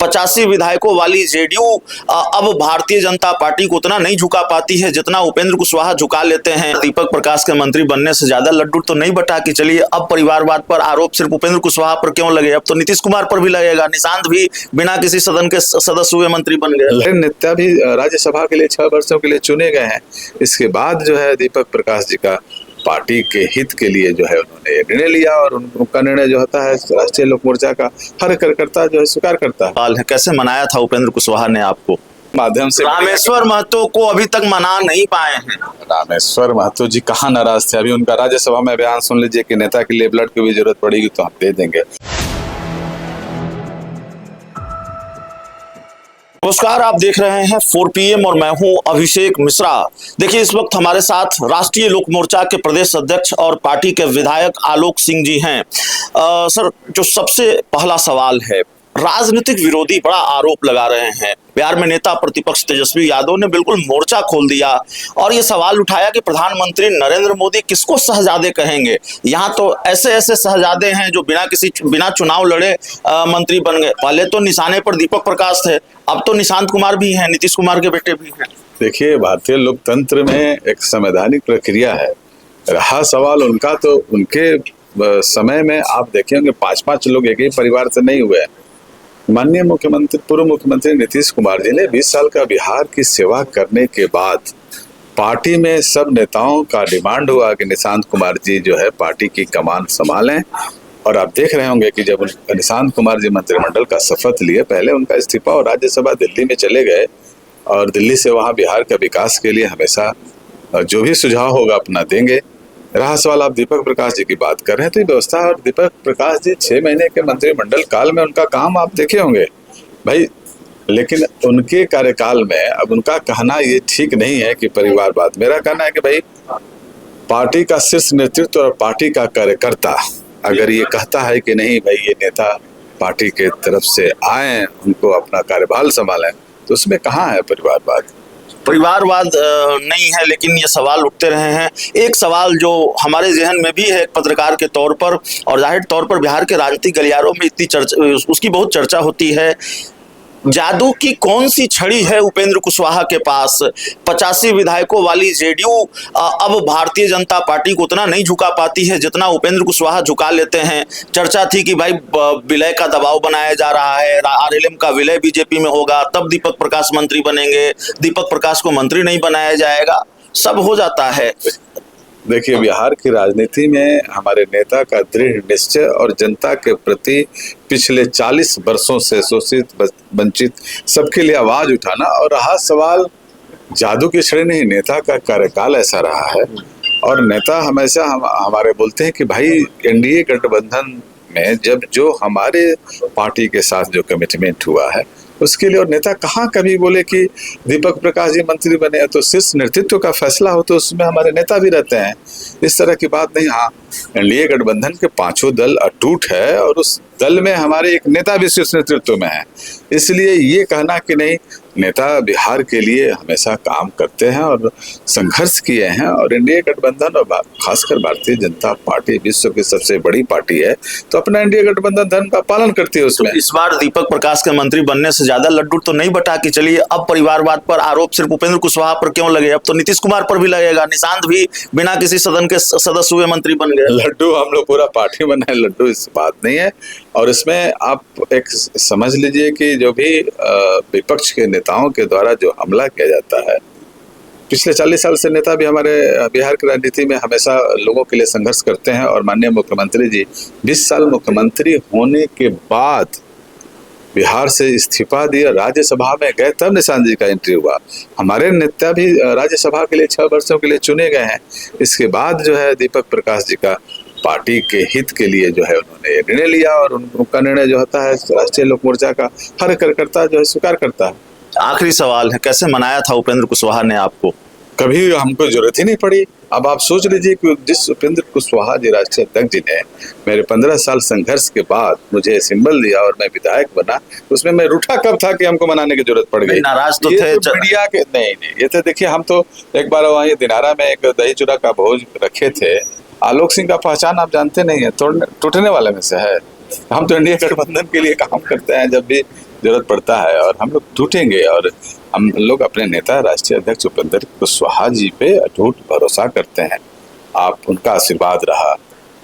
85 विधायकों वाली जेडीयू अब भारतीय जनता पार्टी को उतना नहीं झुका पाती है जितना उपेंद्र कुशवाहा झुका लेते हैं। दीपक प्रकाश के मंत्री बनने से ज्यादा लड्डू तो नहीं बटा कि चलिए अब परिवारवाद पर आरोप सिर्फ उपेंद्र कुशवाहा पर क्यों लगे, अब तो नीतीश कुमार पर भी लगेगा। निशांत भी बिना किसी सदन के सदस्य हुए मंत्री बन गए। नेता भी राज्यसभा के लिए 6 वर्षों के लिए चुने गए हैं। इसके बाद जो है दीपक प्रकाश जी का पार्टी के हित के लिए जो है उन्होंने निर्णय लिया और उनका निर्णय जो होता है राष्ट्रीय लोक मोर्चा का हर कार्यकर्ता जो है स्वीकार करता है। कैसे मनाया था उपेंद्र कुशवाहा ने आपको? माध्यम से रामेश्वर महतो को अभी तक मना नहीं पाए हैं। रामेश्वर महतो जी कहाँ नाराज थे? अभी उनका राज्यसभा में बयान सुन लीजिए कि नेता के लिए ब्लड की भी जरूरत पड़ेगी तो हम दे देंगे। नमस्कार, आप देख रहे हैं 4 PM और मैं हूं अभिषेक मिश्रा। देखिए, इस वक्त हमारे साथ राष्ट्रीय लोक मोर्चा के प्रदेश अध्यक्ष और पार्टी के विधायक आलोक सिंह जी हैं। सर, जो सबसे पहला सवाल है, राजनीतिक विरोधी बड़ा आरोप लगा रहे हैं। बिहार में नेता प्रतिपक्ष तेजस्वी यादव ने बिल्कुल मोर्चा खोल दिया और ये सवाल उठाया कि प्रधानमंत्री नरेंद्र मोदी किसको शहजादे कहेंगे। यहाँ तो ऐसे ऐसे शहजादे हैं जो बिना चुनाव लड़े मंत्री बन गए। पहले तो निशाने पर दीपक प्रकाश थे, अब तो निशांत कुमार भी हैं, नीतीश कुमार के बेटे भी हैं। देखिए, भारतीय लोकतंत्र में एक संवैधानिक प्रक्रिया है। रहा सवाल उनका, तो उनके समय में आप देखेंगे 5-5 लोग एक ही परिवार से नहीं हुए। माननीय मुख्यमंत्री, पूर्व मुख्यमंत्री नीतीश कुमार जी ने 20 साल का बिहार की सेवा करने के बाद पार्टी में सब नेताओं का डिमांड हुआ कि निशांत कुमार जी जो है पार्टी की कमान संभालें। और आप देख रहे होंगे कि जब निशांत कुमार जी मंत्रिमंडल का शपथ लिए, पहले उनका इस्तीफा और राज्यसभा दिल्ली में चले गए और दिल्ली से वहाँ बिहार के विकास के लिए हमेशा जो भी सुझाव होगा अपना देंगे। रहा सवाल आप दीपक प्रकाश जी की बात कर रहे हैं, तो ये व्यवस्था और दीपक प्रकाश जी 6 महीने के मंत्रिमंडल काल में उनका काम आप देखे होंगे भाई। लेकिन उनके कार्यकाल में अब उनका कहना ये ठीक नहीं है कि परिवारवाद। मेरा कहना है कि भाई, पार्टी का शीर्ष नेतृत्व और पार्टी का कार्यकर्ता अगर ये कहता है कि नहीं भाई, ये नेता पार्टी के तरफ से आए, उनको अपना कार्यभार संभालें, तो उसमें कहाँ है परिवारवाद? परिवारवाद नहीं है, लेकिन ये सवाल उठते रहे हैं। एक सवाल जो हमारे जहन में भी है एक पत्रकार के तौर पर, और जाहिर तौर पर बिहार के राजनीतिक गलियारों में इतनी चर्चा, उसकी बहुत चर्चा होती है, जादू की कौन सी छड़ी है उपेंद्र कुशवाहा के पास? 85 विधायकों वाली जेडीयू अब भारतीय जनता पार्टी को उतना नहीं झुका पाती है जितना उपेंद्र कुशवाहा झुका लेते हैं। चर्चा थी कि भाई विलय का दबाव बनाया जा रहा है, RLM का विलय बीजेपी में होगा, तब दीपक प्रकाश मंत्री बनेंगे, दीपक प्रकाश को मंत्री नहीं बनाया जाएगा, सब हो जाता है। देखिए, बिहार की राजनीति में हमारे नेता का दृढ़ निश्चय और जनता के प्रति पिछले 40 वर्षों से शोषित वंचित सबके लिए आवाज उठाना। और रहा सवाल जादू की छड़ी नहीं, नेता का कार्यकाल ऐसा रहा है। और नेता हमेशा हमारे बोलते हैं कि भाई, एनडीए गठबंधन में जब जो हमारे पार्टी के साथ जो कमिटमेंट हुआ है उसके लिए, और नेता कहाँ कभी बोले कि दीपक प्रकाश जी मंत्री बने तो शीर्ष नेतृत्व का फैसला हो तो उसमें हमारे नेता भी रहते हैं, इस तरह की बात नहीं। हाँ, एनडीए गठबंधन के 5 दल अटूट है और उस दल में हमारे एक नेता भी शीर्ष नेतृत्व में है। इसलिए ये कहना कि नहीं, नेता बिहार के लिए हमेशा काम करते हैं और संघर्ष किए हैं। और एनडीए गठबंधन और खासकर भारतीय जनता पार्टी विश्व की सबसे बड़ी पार्टी है, तो अपना एनडीए गठबंधन धर्म का पालन करती है उसमें। तो इस बार दीपक प्रकाश के मंत्री बनने से ज्यादा लड्डू तो नहीं बटा कि चलिए अब परिवारवाद पर आरोप सिर्फ उपेंद्र कुशवाहा पर क्यों लगे, अब तो नीतीश कुमार पर भी लगेगा। निशांत भी बिना किसी सदन के सदस्य हुए मंत्री बन गए। लड्डू हम लोग पूरा पार्टी बनाए, लड्डू इस बात नहीं है। और इसमें आप एक समझ लीजिए कि जो भी विपक्ष के नेताओं के द्वारा जो हमला किया जाता है, पिछले 40 साल से नेता भी हमारे बिहार की राजनीति में हमेशा लोगों के लिए संघर्ष करते हैं। और माननीय मुख्यमंत्री जी 20 साल मुख्यमंत्री होने के बाद बिहार से इस्तीफा दिया, राज्यसभा में गए, तब निशांत जी का एंट्री हुआ। हमारे नेता भी राज्यसभा के लिए 6 वर्षों के लिए चुने गए हैं। इसके बाद जो है दीपक प्रकाश जी का पार्टी के हित के लिए जो है उन्होंने निर्णय लिया और उनका निर्णय जो होता है राष्ट्रीय लोक मोर्चा का हर कार्यकर्ता जो है स्वीकार करता है। आखिरी सवाल है, कैसे मनाया था उपेंद्र कुशवाहा ने आपको? कभी हमको जरूरत ही नहीं पड़ी। अब आप सोच लीजिए कि जिस उपेंद्र कुशवाहा जी राष्ट्रीय अध्यक्ष जी ने मेरे 15 साल संघर्ष के बाद मुझे सिंबल दिया और मैं विधायक बना, उसमें मैं रूठा कब था कि हमको मनाने की जरूरत पड़ गई? नाराज तो थे मीडिया के नहीं, ये तो देखिए, हम तो एक बार वहीं दिनारा में एक दही चूड़ा का भोज रखे थे। आलोक सिंह का पहचान आप जानते नहीं है, टूटने वाले में से है। हम तो इंडिया गठबंधन के लिए काम करते हैं। जब भी जरूरत पड़ता है और हम लोग टूटेंगे। और हम लोग अपने नेता राष्ट्रीय अध्यक्ष उपेंद्र कुशवाहा जी पे अटूट भरोसा करते हैं। आप उनका आशीर्वाद रहा,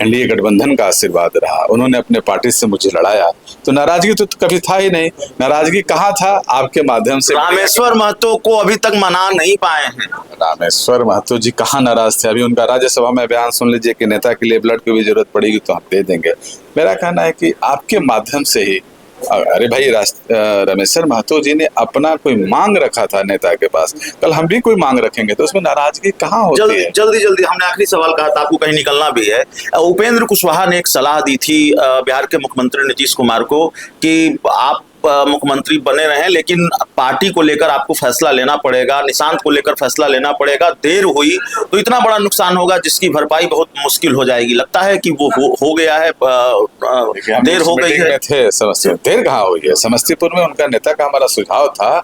एनडीए गठबंधन का आशीर्वाद रहा, उन्होंने अपने पार्टी से मुझे लड़ाया, तो नाराजगी तो कभी था ही नहीं। नाराजगी कहाँ था? आपके माध्यम से। रामेश्वर महतो को अभी तक मना नहीं पाए हैं। रामेश्वर महतो जी कहाँ नाराज थे? अभी उनका राज्यसभा में बयान सुन लीजिए कि नेता के लिए ब्लड की भी जरूरत पड़ेगी तो हम दे देंगे। मेरा कहना है कि आपके माध्यम से ही, अरे भाई रामेश्वर महतो जी ने अपना कोई मांग रखा था नेता के पास, कल हम भी कोई मांग रखेंगे तो उसमें नाराजगी कहाँ होती है? जल्दी हमने आखिरी सवाल कहा था, आपको कहीं निकलना भी है। उपेंद्र कुशवाहा ने एक सलाह दी थी बिहार के मुख्यमंत्री नीतीश कुमार को कि आप मुख्यमंत्री बने रहें, लेकिन पार्टी को लेकर आपको फैसला लेना पड़ेगा, निशांत को लेकर फैसला लेना पड़ेगा। देर हुई तो इतना बड़ा नुकसान होगा जिसकी भरपाई बहुत मुश्किल हो जाएगी। लगता है कि वो हो गया है, देर हो गई है। थे समस्तीपुर, देर कहाँ हुई है? समस्तीपुर में उनका नेता का हमारा सुझाव था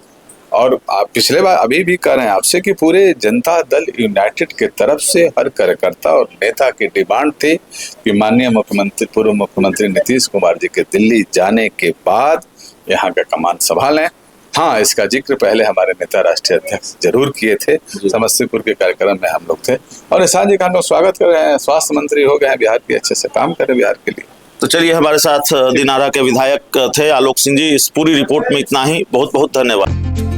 और आप पिछले बार अभी भी कह रहे हैं आपसे कि पूरे जनता दल यूनाइटेड के तरफ से हर कार्यकर्ता और नेता की डिमांड थी कि माननीय मुख्यमंत्री, पूर्व मुख्यमंत्री नीतीश कुमार जी के दिल्ली जाने के बाद यहाँ का कमान संभालें। हाँ, इसका जिक्र पहले हमारे नेता राष्ट्रीय अध्यक्ष जरूर किए थे, समस्तीपुर के कार्यक्रम में हम लोग थे। और निशांत जी का हम लोग स्वागत कर रहे हैं, स्वास्थ्य मंत्री हो गए हैं बिहार के, अच्छे से काम करें बिहार के लिए। तो चलिए, हमारे साथ दिनारा के विधायक थे आलोक सिंह जी। इस पूरी रिपोर्ट में इतना ही। बहुत बहुत धन्यवाद।